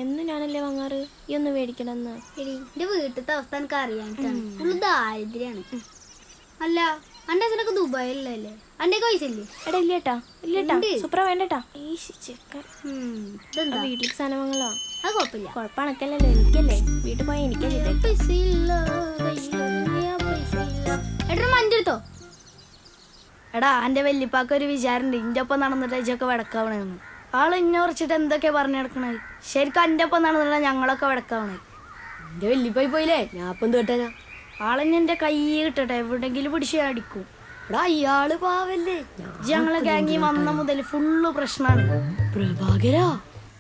എന്നും ഞാനല്ലേ വാങ്ങാറ്, ഈ ഒന്ന് മേടിക്കണമെന്ന്. എടി എന്റെ വീട്ടിലത്തെ അവസ്ഥ എനിക്ക് അറിയാനിട്ടാണ്. ഫുള്ള് ദാരിദ്ര്യാണ്. അല്ല അന്റെ അച്ഛനൊക്കെ ദുബായിലല്ലേ? അന്റെ പൈസ ഇല്ലേ? എടാ ഇല്ലേട്ടാ, ഇല്ലേട്ടാ, സൂപ്പറാ വേണ്ടട്ടാ. ഇതെന്താ വീട്ടിലേക്ക് സാധനം വാങ്ങലാ. അത് കുഴപ്പമില്ല. കുഴപ്പണക്കല്ലല്ലോ, എനിക്കല്ലേ വീട്ടിൽ പോയാൽ എനിക്കല്ലേ. പൈസ ഇല്ല. എടാ മഞ്ചെടുത്തോ? എടാ എൻ്റെ വല്യപ്പാക്ക് ഒരു വിചാരമുണ്ട് ഇൻ്റെ ഒപ്പം നടന്നിട്ട് ഇജൊക്കെ വിടക്കാവണെന്ന്. ആള് ഇന്നെ കുറിച്ചിട്ട് എന്തൊക്കെ പറഞ്ഞു നടക്കണത്. ശരിക്കും എൻ്റെ ഒപ്പം നടന്നില്ല ഞങ്ങളൊക്കെ വിടക്കാവണേ. എൻ്റെ വല്യപ്പായി പോയില്ലേ, ഞാൻ അപ്പം കേട്ടാ ആളെന്നെ എൻ്റെ കൈ കിട്ടട്ടെ, എവിടെങ്കിലും പിടിച്ച് അടിക്കും. എടാ അയാള് പാവല്ലേ, ഞങ്ങളെ ഗാങ്ങി വന്ന മുതൽ ഫുള്ള് പ്രശ്നമാണ്. പ്രഭാകരാ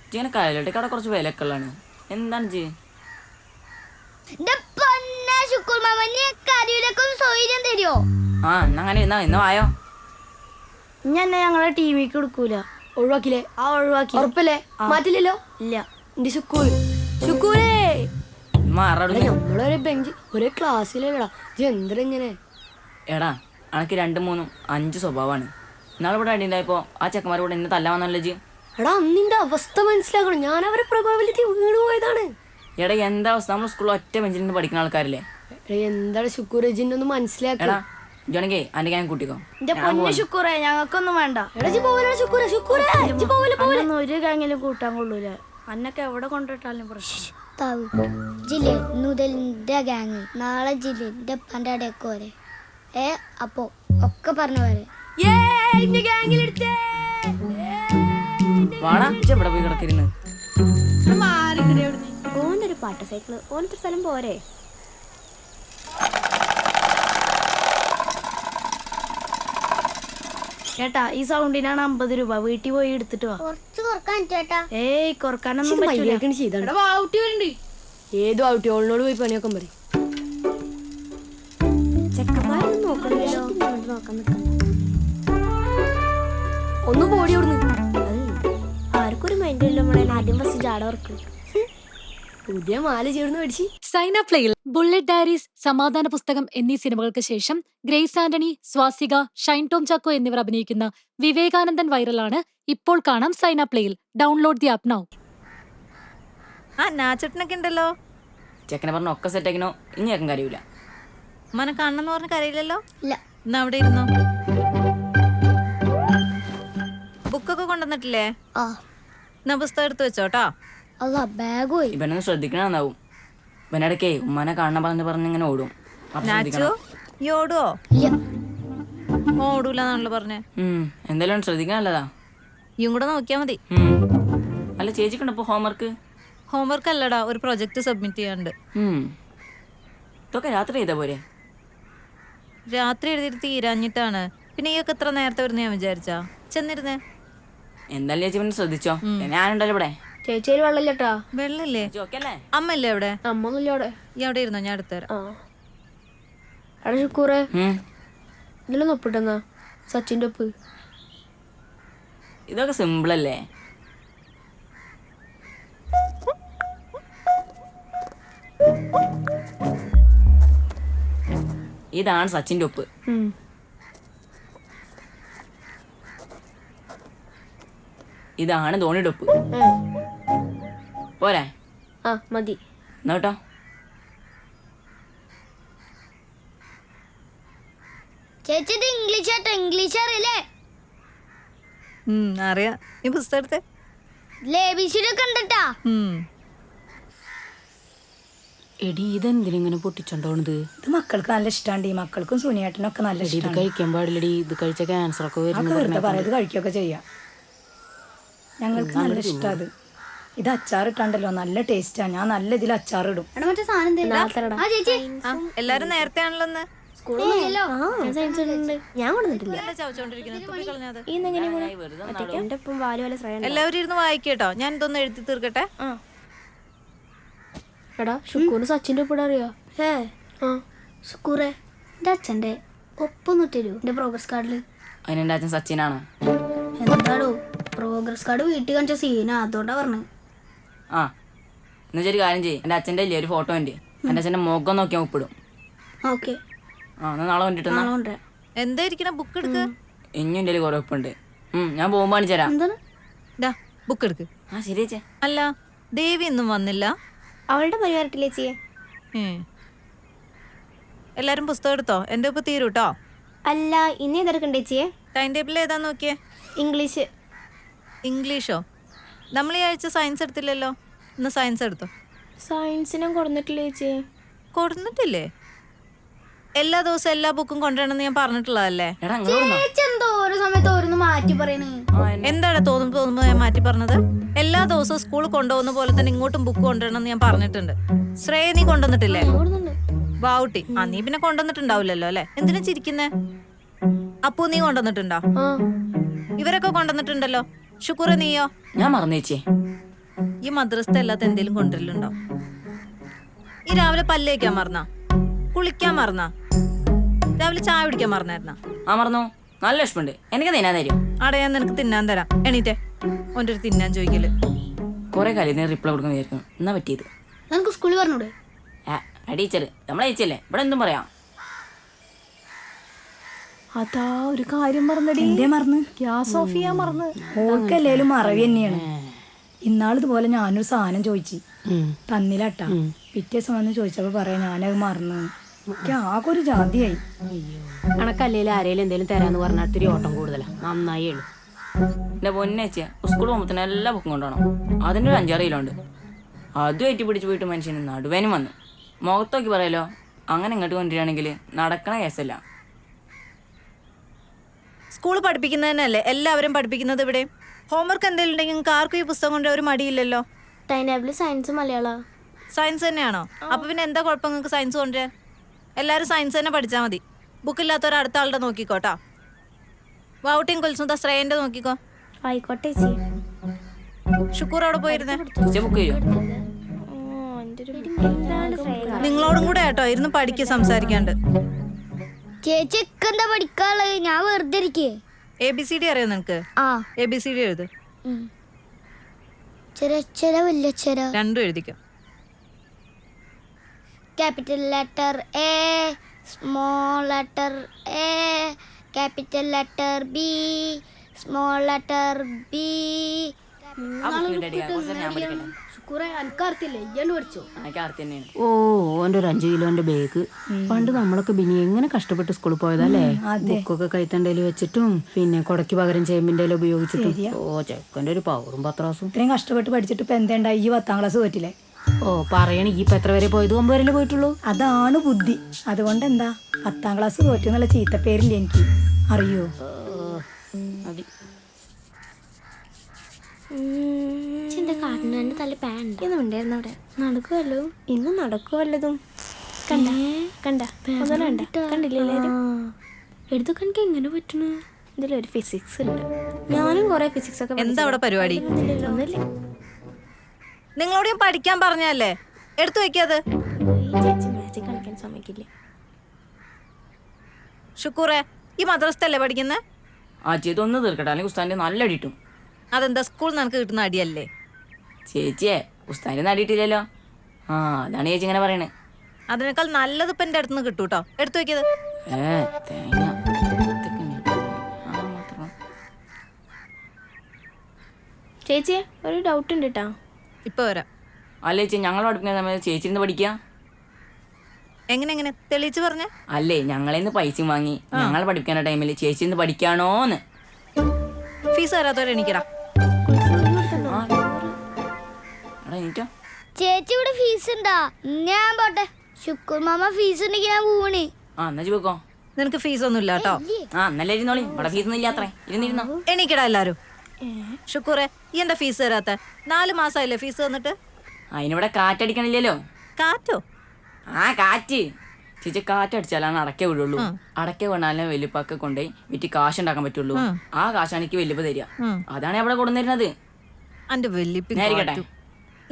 ഇങ്ങനെ കയ്യിലോട്ടേക്കവിടെ കുറച്ച് വിലക്കുള്ളതാണ്. എന്താണ് ജി? ആ എന്നാ അങ്ങനെ ഇന്ന് വായോ. ഞാൻ ഞങ്ങളെ ടീമിക്ക് കൊടുക്കൂല. ഒഴിവാക്കില്ലേ? ആ ഒഴിവാക്കി. ഉറപ്പല്ലേ? മാറ്റില്ലല്ലോ? ഇല്ല. എന്റെ ശുക്കൂരേ നമ്മളൊരു ബെഞ്ച് ഒരേ ക്ലാസ്സിലല്ലടാ, എന്തിനെ? എടാ അനക്ക് 2, 3, 5 സ്വഭാവമാണ്. ഇന്നാളെ ഇവിടെ അടിയുണ്ടായപ്പോ ആ ചെക്കന്മാർ കൂടെ എന്നെ തല്ലാവന്നല്ലോ ജി. എടാ അന്നിന്റെ അവസ്ഥ മനസ്സിലാക്കണം, ഞാൻ അവരെ പ്രഭാവലത്തിൽ വീണ് പോയതാണ്. എടാ എന്താ അവസ്ഥ, നമ്മൾ സ്കൂളിൽ ഒറ്റ ബെഞ്ചിൽ നിന്ന് പഠിക്കുന്ന ആൾക്കാരില്ലേ. എന്താണ് ശുക്കൂരജിന്റെ ഒന്ന് മനസ്സിലാക്കടാ. ജോണെങ്കിൽ അന്റെ ഞാൻ കൂട്ടിക്കോ. എന്റെ പൊന്നു ശുക്കൂറേ, ഞങ്ങൾക്കൊന്നും വേണ്ട. ഒരു ഗാങ്ങിലും കൂട്ടാൻ കൊള്ളൂല. അന്നൊക്കെ എവിടെ കൊണ്ടിട്ടാലും പ്രശ്നം. ജില്ലേ നുതലിന്റെ ഗാങ് നാളെ ജില്ലെ പന്റെ അടയൊക്കെ വരെ അപ്പൊ ഒക്കെ പറഞ്ഞ പോലെ വാടാ ഇവിടെ പോയി കിടക്കിരുന്ന്. ഓൻ്റെ ഒരു പാട്ട സൈക്കിള്, ഓനത്തെ സ്ഥലം പോരെ. ചേട്ടാ ഈ സൗണ്ടിനാണ് 50 രൂപ, വീട്ടിൽ പോയി എടുത്തിട്ട് വാ. കുറച്ച് കുറക്കാൻ ചേട്ടാ. ഏയ് കുറക്കാനൊന്നും പറ്റൂല. ഏതോ ഔട്ടി ഓളിനോട് പോയി പണിയൊക്കെ പറയും. ചെക്കന്മാരൊന്നും നോക്കണല്ലോ, നോക്കാൻ നിൽക്കാം. ഒന്ന് പോടി ഓടുന്നു. ആർക്കൊരു മൈൻഡില്ല നമ്മളെ. ആദ്യം ഫസ്റ്റ് ജാട ഓർക്ക്. പുതിയ മാല ചേർന്ന് മേടിച്ച്. സൈന പ്ലേയിൽ ബുള്ളറ്റ് ഡയറീസ്, സമാധാന പുസ്തകം എന്നീ സിനിമകൾക്ക് ശേഷം ഗ്രേസ് ആന്റണി, സ്വാസിക, ഷൈൻ ടോം ചാക്കോ എന്നിവർ അഭിനയിക്കുന്ന വിവേകാനന്ദൻ വൈറലാണ്. ഇപ്പോൾ കാണാം സൈന പ്ലേയിൽ. Download the app now. നാച്ചട്ടനൊക്കെ ഉണ്ടല്ലോ. ചെക്കനെ പറഞ്ഞ ഒക്കെ സെറ്റ് ആക്കണോ, ഇനി ചെക്കൻ കരയൂല. മന കാണണമെന്ന് പറഞ്ഞ കരയില്ലല്ലോ. ഇല്ല. എന്നാ അവിടെ ഇരുന്നോ. ബുക്കൊക്കെ കൊണ്ടുവന്നിട്ടില്ലേ? എന്നാ പുസ്തകം എടുത്ത് വെച്ചോട്ടോ. അല്ല ബാഗ് പോയി. ഇവനൊന്ന് ശ്രദ്ധിക്കണമെന്നാവും. ഇവനിടയ്ക്കേ ഉമ്മാനെ കാണാൻ പറഞ്ഞ് ഇങ്ങനെ ഓടും. നാച്ചോ ഈ ഓടുവോ? ഇല്ല. ഓടൂലെന്നാണല്ലോ പറഞ്ഞേ. എന്തായാലും ശ്രദ്ധിക്കാനല്ലതാ. ഇയും കൂടെ നോക്കിയാ മതി. അല്ല ചേച്ചിക്കുണ്ട് ഇപ്പൊ ഹോംവർക്ക്? ഹോംവർക്ക് അല്ലടാ, ഒരു പ്രൊജക്ട് സബ്മിറ്റ് ചെയ്യാണ്ട്. ഇതൊക്കെ രാത്രി ചെയ്താ പോരെ? രാത്രി എഴുതിയിട്ട് തീരാഞ്ഞിട്ടാണ്. പിന്നെ ഈ ഒക്കെ എത്ര നേരത്തെ വരുന്ന ഞാൻ വിചാരിച്ചാ. ചെന്നിരുന്നേ. എന്തായാലും ചേച്ചി പിന്നെ ശ്രദ്ധിച്ചോ, ഞാനുണ്ടല്ലോ ഇവിടെ. ചേച്ചിയിൽ വെള്ളമില്ലട്ടാ. വെള്ളല്ലേ? അമ്മ ഇല്ലേ അവിടെ? അമ്മൊന്നുമില്ല അവിടെ. ഈ അവിടെ ഇരുന്നോ, ഞാൻ എടുത്തുതരാം. എടാ ശുക്കൂറേ, ഇതിലൊന്ന് ഒപ്പിട്ടെന്നാ സച്ചിന്റെ ഒപ്പ്. ഇതൊക്കെ സിമ്പിളല്ലേ? ഇതാണ് സച്ചിന്റെ ഒപ്പ്. ഇതാണ് ധോണിയുടെ ഒപ്പ്. പോരെ? മതി. നോട്ടോ. ചേച്ചി ഇത് ഇംഗ്ലീഷ് ആട്ടോ, ഇംഗ്ലീഷ് അറിയില്ലേ? അറിയാം. ഈ പുസ്തകം എടുത്തേ. ലേബിസിലൊക്കെ ഉണ്ടട്ടാ. എടി ഇതെന്തിനിങ്ങനെ പൊട്ടിച്ചോണ്ടോണത്? ഇത് മക്കൾക്ക് നല്ല ഇഷ്ടമാണ്. ഈ മക്കൾക്കും സുനിയേട്ടനൊക്കെ നല്ല ഇത് കഴിക്കാൻ പാടില്ലടി, ഇത് കഴിച്ച ക്യാൻസർ ഒക്കെ പറയുന്നത് കഴിക്കുകയൊക്കെ ചെയ്യാം. ഞങ്ങൾക്ക് നല്ല ഇഷ്ടമാണ്. ഇത് അച്ചാറിട്ടാണ്ടല്ലോ, നല്ല ടേസ്റ്റാണ്. ഞാൻ നല്ല ഇതിൽ അച്ചാറിടും. മറ്റേ സാധനം ചേച്ചി എല്ലാരും നേരത്തെ ആണല്ലോ. ഒന്ന് ഞാൻ കൊണ്ടുവന്നിട്ടില്ല. എല്ലാവരും ഇരുന്ന് വായിക്കട്ടോ. ഞാൻ ഇതൊന്ന് എഴുതി തീർക്കട്ടെ. എടാ ശുക്കൂറിന് സച്ചിന്റെ ഒപ്പിടെ അറിയാ? ശുക്കൂറേ, എന്റെ അച്ഛന്റെ ഒപ്പൊന്നും ഇട്ടു എന്റെ പ്രോഗ്രസ് കാർഡില്. അതിനെന്റെ അച്ഛൻ സച്ചിനാണ്. എന്താടോ പ്രോഗ്രസ് കാർഡ് വീട്ടിൽ കാണിച്ച സീനാ, അതുകൊണ്ടാ പറഞ്ഞു. എന്നുവെച്ചൊരു കാര്യം ചെയ്യും, എന്റെ അച്ഛൻ്റെ ഇല്ലേ ഒരു ഫോട്ടോ ഉണ്ട്, എന്റെ അച്ഛന്റെ മുഖം നോക്കിയാൽ ഒപ്പിടും. ഓക്കെ, നാളെ കൊണ്ടിട്ട് എന്താ ഇരിക്കണ ബുക്ക് എടുക്ക. ഇനിയും എന്റെ കുറെ ഒപ്പുണ്ട്. ഞാൻ പോകുമ്പോ കാണിച്ചു തരാം. ബുക്ക് എടുക്ക്. ശരി ചേച്ചേ. അല്ല ദേവി ഇന്നും വന്നില്ല? അവളുടെ പരിവാരത്തില്ലേ ചേച്ചിയെ? എല്ലാരും പുസ്തകം എടുത്തോ? എൻ്റെ ഒപ്പം തീരൂട്ടോ. അല്ല, ഇനി ഏതെടുക്കണ്ടേ ചേച്ചിയെ? ടൈം ടേബിൾ ഏതാ നോക്കിയേ? ഇംഗ്ലീഷ്. ഇംഗ്ലീഷോ? നമ്മൾ ഈ ആഴ്ച സയൻസ് എടുത്തില്ലല്ലോ. ഇന്ന് സയൻസ് എടുത്തോ. സയൻസിനും കൊടുത്തിട്ടില്ലേ ചേച്ചിയെ? കൊടുത്തിട്ടില്ലേ? എല്ലാ ദിവസവും എല്ലാ ബുക്കും കൊണ്ടുവരണമെന്ന് ഞാൻ പറഞ്ഞിട്ടുള്ളതല്ലേ? എടാ നിങ്ങൾ ചേച്ചി എന്തോ ഓരോ സമയത്ത് ഓരോന്ന് മാറ്റി പറയണേ. എന്താണ് തോന്നുമ്പോ ഞാൻ മാറ്റി പറഞ്ഞത്? എല്ലാ ദിവസവും സ്കൂളിൽ കൊണ്ടുപോകുന്ന പോലെ തന്നെ ഇങ്ങോട്ടും ബുക്ക് കൊണ്ടുവരണമെന്ന് ഞാൻ പറഞ്ഞിട്ടുണ്ട്. ശ്രേയ നീ കൊണ്ടുവന്നിട്ടില്ലേ? വാവുട്ടി, നീ പിന്നെ കൊണ്ടുവന്നിട്ടുണ്ടാവില്ലല്ലോ അല്ലെ? എന്തിനാ ചിരിക്കുന്നേ? അപ്പു നീ കൊണ്ടുവന്നിട്ടുണ്ടോ? ഇവരൊക്കെ കൊണ്ടുവന്നിട്ടുണ്ടല്ലോ. ശുക്ര നീയോ? ഞാൻ മറന്നു ചേച്ചിയെ. ഈ മദ്രസത്തെ അല്ലാത്ത എന്തേലും കൊണ്ടുവരലുണ്ടോ? ഈ രാവിലെ പല്ല് തേക്കാൻ മറന്നാ? കുളിക്കാൻ മറന്നാ? രാവിലെ ചായ കുടിക്കാൻ മറന്നായിരുന്നാ? മറന്നു. നല്ല വിഷമുണ്ട്. എനിക്ക് തിന്നാൻ തരും. ആടെ ഞാൻ നിനക്ക് തിന്നാൻ തരാം. എണീറ്റേ. ഓൻ്റെ ഒരു തിന്നാൻ ചോദിക്കല്. കുറെ കാര്യം നീ റിപ്ലൈ കൊടുക്കാൻ വിചാരിക്കുന്നു. എന്നാ പറ്റിയത്? നമുക്ക് സ്കൂളിൽ പറഞ്ഞൂടെ? ടീച്ചർ നമ്മളെ ചേച്ചിയല്ലേ, ഇവിടെ എന്തും പറയാം. അതാ ഒരു കാര്യം പറഞ്ഞടി. എന്തേ മറന്ന്? ഗ്യാസ് ഓഫ് ചെയ്യാൻ മറന്ന്. ഓൾക്കല്ലേലും മറവി തന്നെയാണ്. ഇന്നാളിതുപോലെ ഞാനൊരു സാധനം ചോദിച്ചു, തന്നില്ലാട്ടാ. പിറ്റേ ദിവസം വന്ന് ചോദിച്ചപ്പോ പറയാ ഞാനത് മറന്നു. എനിക്ക് ആകെ ഒരു ജാതിയായി. കണക്കല്ലേലും ആരേലും എന്തേലും തരാന്ന് പറഞ്ഞാൽ ഇത്തിരി ഓട്ടം കൂടുതലാ. നന്നായി എഴുതും. എൻ്റെ പൊന്നേച്ചിയെ സ്കൂൾ പോകുമ്പോൾ തന്നെ എല്ലാ ബുക്കും കൊണ്ടുപോകണം. അതിൻ്റെ ഒരു 5-6 കിലോ ഉണ്ട്. അതും ഏറ്റി പിടിച്ച് പോയിട്ട് മനുഷ്യന് നടുവേനും വന്നു. മുഖത്തോക്കി പറയാലോ, അങ്ങനെ ഇങ്ങോട്ട് കൊണ്ടുവരികയാണെങ്കിൽ നടക്കണ കേസല്ല. സ്കൂൾ പഠിപ്പിക്കുന്നതന്നെയല്ലേ എല്ലാവരും പഠിപ്പിക്കുന്നത്. ഇവിടെ ഹോംവർക്ക് എന്തെങ്കിലും ഉണ്ടെങ്കിൽ നിങ്ങൾക്ക് ആർക്കും ഈ പുസ്തകം കൊണ്ട് ഒരു മടിയില്ലല്ലോ. Time table science Malayalam. Science തന്നെയാണോ? അപ്പൊ പിന്നെ എന്താ കുഴപ്പം നിങ്ങൾക്ക് സയൻസ് കൊണ്ടുവരാൻ? എല്ലാവരും സയൻസ് തന്നെ പഠിച്ചാൽ മതി. ബുക്കില്ലാത്തവർ അടുത്ത ആളുടെ നോക്കിക്കോട്ടാ. വൗട്ടിയും കുൽസുന്ത ശ്രേയന്റെ നോക്കിക്കോ. ആയിക്കോട്ടെ ചേച്ചി. ശുക്കൂർ അവിടെ പോയിരുന്നേ. ചേച്ചി ബുക്ക് ചെയ്യോ? നിങ്ങളോടും കൂടെ കേട്ടോ ഇരുന്ന് പഠിക്കുക സംസാരിക്കാണ്ട്. ചേച്ചി എന്താ പഠിക്കാള്? ഞാൻ വെറുതെ ഇരിക്കേ. ABCD അറിയോ നിനക്ക്? ABCD എഴുത്. ചെറിയക്ഷര വലിയക്ഷര രണ്ടും എഴുതിക്കോ. Capital letter A, small letter A, capital letter B, small letter B. ആ ബുക്ക് ഇടടി, കുറച്ച് നേരം ഞാൻ പഠിക്കട്ടെ. എനിക്ക് ആർത്തി തന്നെയാണ്. ഓ, ഓൻ്റെ ഒരു 5 കിലോന്റെ ബാഗ്. പണ്ട് നമ്മളൊക്കെ ബിനി എങ്ങനെ കഷ്ടപ്പെട്ട് സ്കൂളിൽ പോയതല്ലേ? ബുക്കൊക്കെ കൈത്തണ്ടയിൽ വെച്ചിട്ടും പിന്നെ കൊടക്ക് പകരം ചേമ്പിന്റെ ഉപയോഗിച്ചിട്ടും. ഓ, ചെക്കൻ്റെ ഒരു പവറും പത്രാസും. ഇത്രയും കഷ്ടപ്പെട്ട് പഠിച്ചിട്ട് ഇപ്പൊ എന്തേണ്ടായി? ഈ 10ാം ക്ലാസ് പോയിട്ടില്ലേ? ഓ, പറയണ ഈ ഇപ്പൊ എത്ര വരെ പോയത്? 9 വരെ പോയിട്ടുള്ളൂ. അതാണ് ബുദ്ധി. അതുകൊണ്ട് എന്താ 10ാം ക്ലാസ് തോറ്റു എന്നുള്ള ചീത്തപ്പേരില്ല എനിക്ക്. അറിയോ? ചിന്ത കാട്ടിന്റെ തല പാൻഡ് ഇന്നുണ്ടായിരുന്നു അവിടെ. നടക്കുമല്ലോ, ഇന്ന് നടക്കുമല്ലതും. കണ്ട കണ്ട കണ്ടില്ലേ? എടുത്തു കണക്ക് എങ്ങനെ പറ്റണു? ഇതിലൊരു ഫിസിക്സ് ഉണ്ട്. ഞാനും കുറെ ഫിസിക്സ് ഒക്കെ. എന്താ അവിടെ പരിപാടി? ഒന്നുമില്ല. നിങ്ങളോട് ഞാൻ പഠിക്കാൻ പറഞ്ഞല്ലേ? എടുത്തു വെക്കാത്. ചേച്ചി മാജിക് കളിക്കാൻ സമ്മതിക്കില്ലേ? ശുക്കൂറെ, ഈ മദ്രസത്തല്ലേ പഠിക്കുന്നത്? ഇതൊന്ന് തീർക്കട്ടെ, അല്ലെങ്കിൽ ഉസ്താദിന്റെ നല്ല അടി കിട്ടും. അതെന്താ സ്കൂളിൽ നിനക്ക് കിട്ടുന്ന അടിയല്ലേ? ചേച്ചിയെ ഉസ്താദിന്റെ നടിയിട്ടില്ലല്ലോ. അതാണ് ചേച്ചി ഇങ്ങനെ പറയണേ. അതിനേക്കാൾ നല്ലത് ഇപ്പൊ എന്റെ അടുത്ത് നിന്ന് കിട്ടൂട്ടോ. എടുത്തു വെക്കത്. തേങ്ങ ചേച്ചിയെ ഒരു ഡൗട്ട് ഉണ്ട് കേട്ടോ. ഇപ്പൊ വരാം. അല്ലേ ചേച്ചി, ഞങ്ങൾ പഠിപ്പിക്കുന്ന സമയത്ത് ചേച്ചി ഇരുന്ന് പഠിക്കുക. എങ്ങനെ തെളിയിച്ച് പറഞ്ഞേ? അല്ലേ, ഞങ്ങളേന്ന് പൈസ വാങ്ങി ഞങ്ങൾ പഠിപ്പിക്കുന്ന ടൈമിൽ ചേച്ചി ഇരുന്ന് പഠിക്കാണോന്ന്. ഫീസ് തരാത്തവരെ എണീക്കടാ. ചേച്ചി ഇവിടെ ഫീസ് ഉണ്ടാ? ഞാൻ പോട്ടെ. ശുക്കൂർ മാമ ഫീസ് ഉണ്ടെങ്കിൽ ഞാൻ പോണേ. എന്നാ പോക്കോ. നിനക്ക് ഫീസ് ഒന്നും ഇല്ല കേട്ടോ. നല്ല ഇരുന്നോളി, ഇവിടെ ഫീസ് ഒന്നും ഇല്ലാത്രേ. ഇരുന്നിരുന്നോ. എണീക്കടാ എല്ലാരും. ശുക്കൂറെ, ഈ എന്താ ഫീസ് തരാത്ത? 4 മാസമായില്ലേ ഫീസ് തന്നിട്ട്? അതിനിവിടെ കാറ്റടിക്കണില്ലല്ലോ. കാറ്റോ? കാറ്റ്. ചേച്ചി കാറ്റടിച്ചാലാണ് അടക്ക വീഴുള്ളൂ. അടക്ക വീണാലും വെല്ലുപ്പാക്ക് കൊണ്ടുപോയി വിറ്റ് കാശ് ഉണ്ടാക്കാൻ പറ്റുള്ളൂ. ആ കാശാണ് എനിക്ക് വെല്ലുപ്പ് തരിക. അതാണ് അവിടെ കൊണ്ടുവന്നിരുന്നത്. അന്റെ വെല്ലിപ്പി നേരിക്കട്ടെ.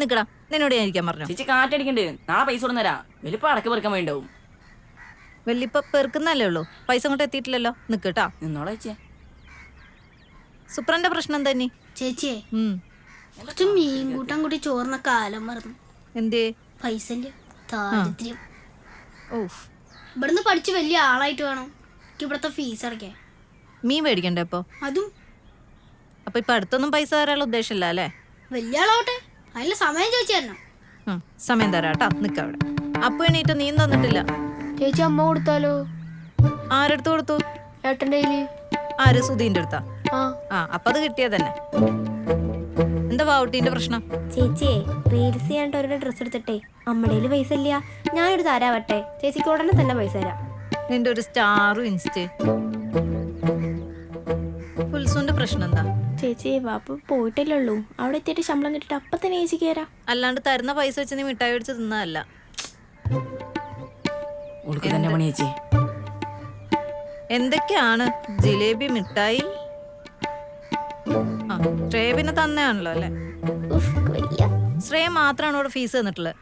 നിക്കടാ, നിന്നോട് ഞാൻ ഇരിക്കാൻ പറഞ്ഞു. ചേച്ചി കാറ്റടിക്കണ്ട്, നാളെ പൈസ കൊടുന്നരാ. വെല്ലുപ്പ അടക്ക പെറുക്കാൻ വേണ്ടിണ്ടാവും. വെല്ലിപ്പ പെറുക്കുന്നല്ലേ ഉള്ളൂ, പൈസ കൊണ്ട് എത്തിയിട്ടില്ലല്ലോ. നിക്കട്ടാ. നിന്നോളെ ചേച്ചിയെ. സുപ്രന്റെ പ്രശ്നം തന്നെ. ചേച്ചിയെ കുറച്ച് മീൻ കൂട്ടാൻ കൂടി ചോറിന കാലം മറന്നു. എന്തേ? പൈസ ദാരിദ്ര്യം. ഓഫ്, ഇവിടുന്ന് പഠിച്ച് വലിയ ആളായിട്ട് വേണം എനിക്ക് ഇവിടുത്തെ ഫീസ് അടയ്ക്കാൻ. മീൻ മേടിക്കണ്ടേ ഇപ്പൊ? അതും അപ്പൊ ഇപ്പൊ അടുത്തൊന്നും പൈസ തരാനുള്ള ഉദ്ദേശമില്ല അല്ലേ? വലിയ ആളാവട്ടെ, അതിൽ സമയം ചോദിച്ചു തരണം. സമയം തരാട്ടാ, നിക്കവിടെ. അപ്പൊ എണീറ്റ് നീ തന്നിട്ടില്ല. ചേച്ചി അമ്മ കൊടുത്താലോ? ആരെടുത്ത് കൊടുത്തു? ഏട്ടൻ്റെ കയ്യില്. ആര്? സുധീന്റെ അടുത്താ? ആ അപ്പൊ അത് കിട്ടിയ തന്നെ. എന്താ ബാവുട്ടീന്റെ പ്രശ്നം? ചേച്ചിയെ റീൽസ് ചെയ്യാണ്ട് ഒരു ഡ്രസ്സ് എടുത്തിട്ടേ അമ്മയുടെ കയ്യില് പൈസ ഇല്ല. ഞാനൊരു തരാവട്ടെ, ചേച്ചിക്ക് ഉടനെ തന്നെ പൈസ തരാം. നിന്റെ ഒരു സ്റ്റാറും ഇൻസ്റ്റേ. കുൽസുന്റെ പ്രശ്നം എന്താ? ചേച്ചി വാപ്പ പോയിട്ടല്ലേ അവിടെ എത്തിയിട്ട് ശമ്പളം കിട്ടിട്ട് അപ്പൊ തന്നെ ചേച്ചിക്ക് തരാം. അല്ലാണ്ട് തരുന്ന പൈസ വെച്ച് നീ മിഠായി മേടിച്ച് തിന്നതല്ല. ഉൾക്ക് തന്നെ പണി ചേച്ചി. എന്തൊക്കെയാണ്? ജിലേബി, മിഠായി. ശ്രേയ പിന്നെ തന്നെയാണല്ലോ അല്ലേ? ശ്രേയ മാത്രമാണ് ഇവിടെ ഫീസ് തന്നിട്ടുള്ളത്.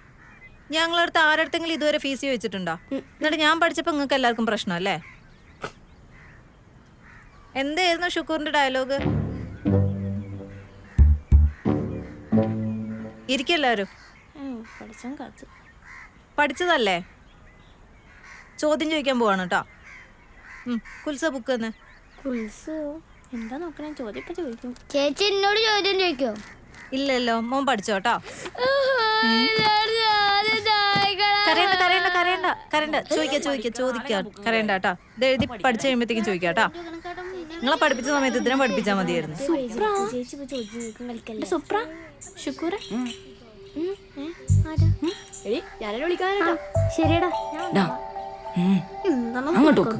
ഞങ്ങളടുത്ത് ആരടുത്തെങ്കിലും ഇതുവരെ ഫീസ് ചോദിച്ചിട്ടുണ്ടോ? എന്നിട്ട് ഞാൻ പഠിച്ചപ്പോ നിങ്ങൾക്ക് എല്ലാവർക്കും പ്രശ്നം അല്ലേ? എന്തായിരുന്നു ഷുക്കൂറിന്റെ ഡയലോഗ്? ഇരിക്കെല്ലാരും. പഠിച്ചതല്ലേ? ചോദ്യം ചോദിക്കാൻ പോവാണ് കേട്ടോ. കുൽസ ബുക്ക് തന്നെ. എന്താ നോക്കണേ? ചോദ്യം ചോദിക്കും. ചേച്ചി എന്നോട് ചോദ്യം ചോദിക്കോ? ഇല്ലല്ലോ, മോൻ പഠിച്ചോ കേട്ടോ. കരയണ്ട. ചോദിക്കാം. കരയണ്ട കേട്ടോ. ഇത് എഴുതി പഠിച്ചു കഴിയുമ്പോഴത്തേക്കും ചോദിക്കാം കേട്ടോ. നിങ്ങളെ പഠിപ്പിച്ച സമയത്ത് ഇതിനെ പഠിപ്പിച്ചാൽ മതിയായിരുന്നു. ഞാനോട് വിളിക്കാനാ. ശരിയടാ. അങ്ങോട്ട് നോക്ക്.